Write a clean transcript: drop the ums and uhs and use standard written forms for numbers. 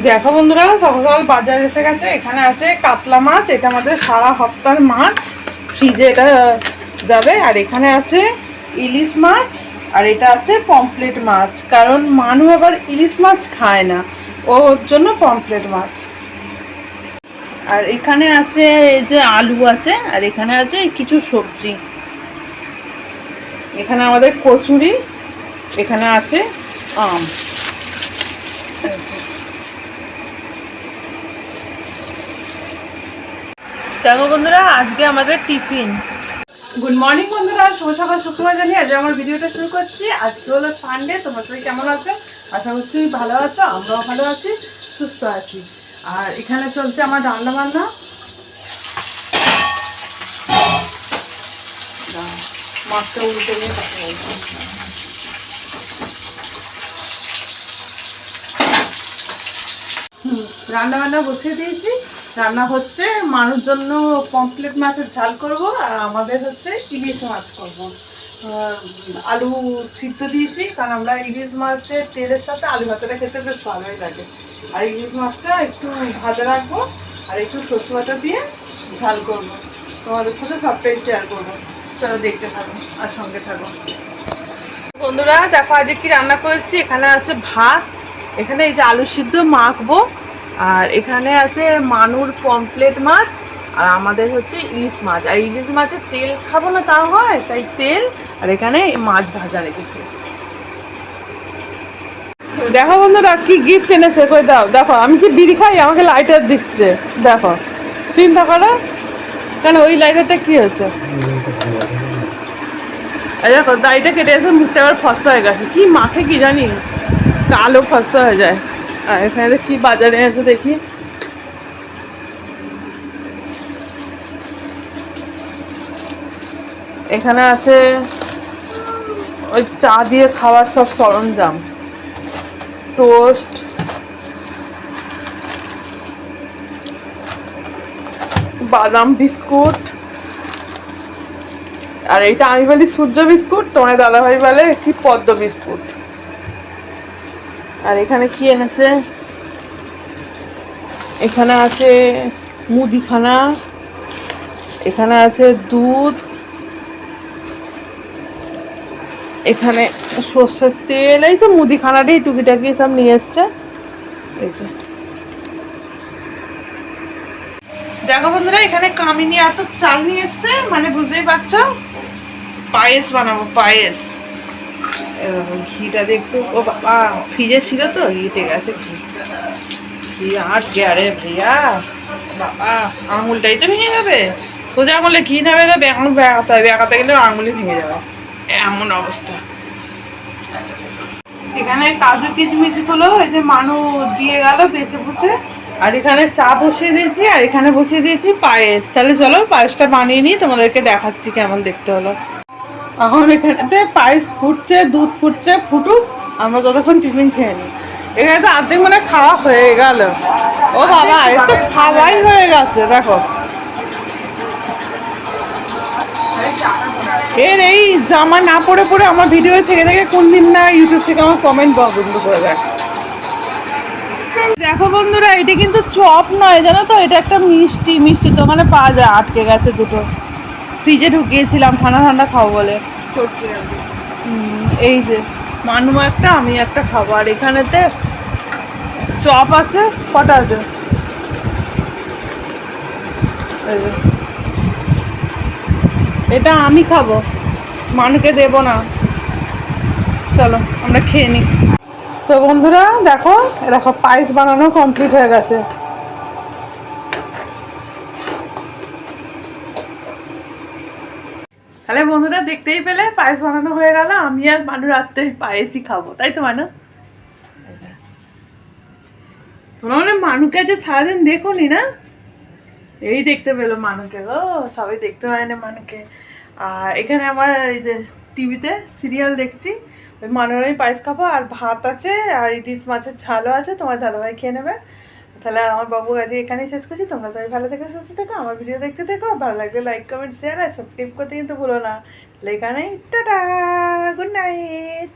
দেখো বন্ধুরা, সকাল সকাল বাজার এসে গেছে। এখানে আছে কাতলা মাছ, এটা আমাদের সারা সপ্তাহের মাছ, ফ্রিজে এটা যাবে। আর এখানে আছে ইলিশ মাছ, আর এটা আছে পমফ্লেট মাছ, কারণ মানু আবার ইলিশ মাছ খায় না, ওর জন্য পমফ্লেট মাছ। আর এখানে আছে এই যে আলু আছে, আর এখানে আছে কিছু সবজি। এখানে আমাদের কচুরি, এখানে আছে আম। দেখো বন্ধুরা, আজকে আমাদের টিফিন। গুড মর্নিং বন্ধুরা, শুভ সকাল, শুক্রবার জানিয়ে আজ আমার ভিডিওটা শুরু করছি। আজকে হলো সানডে। তোমরা সবাই কেমন আছো? আশা করছি ভালো আছো, আমরাও ভালো আছি, সুস্থ আছি। আর এখানে চলছে আমার রান্না বান্না। মাছটা উল্টে নিয়ে কথা বলছি। রান্না বান্না বসিয়ে দিয়েছি। রান্না হচ্ছে, মানুষ জন্য পমফ্লেট মাছের ঝাল করব, আর আমাদের হচ্ছে ইলিশ মাছ করব। আলু সিদ্ধ দিয়েছি, কারণ আমরা ইলিশ মাছের তেলের সাথে আলু ভাতাটা খেতে বেশ ভালোই লাগে। আর ইলিশ মাছটা একটু ভাজা রাখবো, আর একটু সরষে বাটা দিয়ে ঝাল করব। তোমাদের সাথে সবটাই শেয়ার করবো। চলো দেখতে থাকো আর সঙ্গে থাকো। বন্ধুরা দেখো আজকে কি রান্না করেছি। এখানে আছে ভাত, এখানে এই যে আলু সিদ্ধ মাখবো, আর এখানে আছে মানুর পমফ্লেট মাছ, আর আমাদের হচ্ছে ইলিশ মাছ। আর ইলিশ মাছের তেল খাবো না তা হয়, তাই তেল, আর এখানে মাছ ভাজা রেখেছি। দেখো বন্ধুরা কি গিফট এনেছে, কই দাও। দেখো আমি কি বিড়ি খাই, আমাকে লাইটার দিচ্ছে। দেখো, চিন্তা করো, কেন ওই লাইটারটা কি হচ্ছে। দেখো দাড়িটা কেটে এসে মুখটা আবার ফসা হয়ে গেছে, কি মাখে কি জানি, কালো ফসা হয়ে যায়। আর এখানে কি বাজারে আছে দেখি। এখানে আছে ওই চা দিয়ে খাওয়ার সব সরঞ্জাম, টোস্ট, বাদাম বিস্কুট, আর এইটা আমি বলি সূর্য বিস্কুট, তোমার দাদাভাই বলে কি পদ্ম বিস্কুট। আর এখানে কি এনেছে, এখানে আছে মুদিখানা, এখানে আছে দুধ, এখানে সর্ষের তেল, এই সব মুদিখানাটাই টুকিটাকি সব নিয়ে এসছে। এই যে দেখো বন্ধুরা, এখানে কামিনী এত চাল নিয়ে এসছে, মানে বুঝতেই পারছো পায়েস বানাবো, পায়েস। ঘিটা দেখতে, ও বাবা ফ্রিজে ছিল তো ঘিটে গেছে। ঘি আর গ্যারে ভাইয়া, বাবা আঙুলটাই তো ভেঙে যাবে। সোজা আঙুলে ঘি নেবে না, বেঁকাতে হবে, বেঁকাতে গেলে আঙুলি ভেঙে যাবে, এমন অবস্থা। এখানে কাজু কিচমিচ গুলো এই যে মানু দিয়ে গেল বেছে বুঝে। আর এখানে চা বসিয়ে দিয়েছি, আর এখানে বসিয়ে দিয়েছি পায়েস। তাহলে চলো পায়েসটা বানিয়ে নিই, তোমাদেরকে দেখাচ্ছি কেমন দেখতে হলো। এখন এখানেতে পায়েস ফুটছে, দুধ ফুটছে, ফুটুক, আমরা ততক্ষণ টিফিন খেয়ে নিই। এখানে তো অর্ধেক মানে খাওয়া হয়ে গেল। ও বাবা, এ তো খাওয়াই হয়ে গেছে। দেখো এর এই জামা না পরে পরে আমার ভিডিও থেকে থেকে কোন দিন না ইউটিউব থেকে আমার কমেন্ট বন্ধ করে দেয়। দেখো বন্ধুরা, এটা কিন্তু চপ নয় জানো তো, এটা একটা মিষ্টি। মিষ্টি দোকানে পাওয়া যায়, আটকে গেছে দুটো, ফ্রিজে ঢুকিয়েছিলাম ঠান্ডা ঠান্ডা খাবো বলে। এই যে মানু একটা, আমি একটা খাবো। আর এখানেতে চপ আছে, কটা আছে, এটা আমি খাবো, মানুকে দেবো না। চলো আমরা খেয়ে নিই। তো বন্ধুরা দেখো, দেখো পায়েস বানানো কমপ্লিট হয়ে গেছে। তাহলে বন্ধুরা দেখতেই পেলে পায়েস বানানো হয়ে গেল। আমি আর মানু রাত্রে পায়েসই খাবো, তাই তো মানু? তোমরা মানে মানুকে আজ সারাদিন দেখো নি না, এই দেখতে পেলো মানুকে গো, সবাই দেখতে পায় না মানুকে। আর এখানে আমার এই যে টিভিতে সিরিয়াল দেখছি, ওই মানুর আমি পায়েস খাবো। আর ভাত আছে, আর ইলিশ মাছের ঝালও আছে, তোমার দাদাভাই খেয়ে নেবে। তাহলে আমার বাবু আজকে এখানেই শেষ করছি। তোমরা সবাই ভালো থেকো, সুস্থ থেকো, আমার ভিডিও দেখতে থেকো। ভালো লাগলে লাইক কমেন্ট শেয়ার আর সাবস্ক্রাইব করতে কিন্তু ভুলো না। তাহলে এখানেই টাটা, গুড নাইট।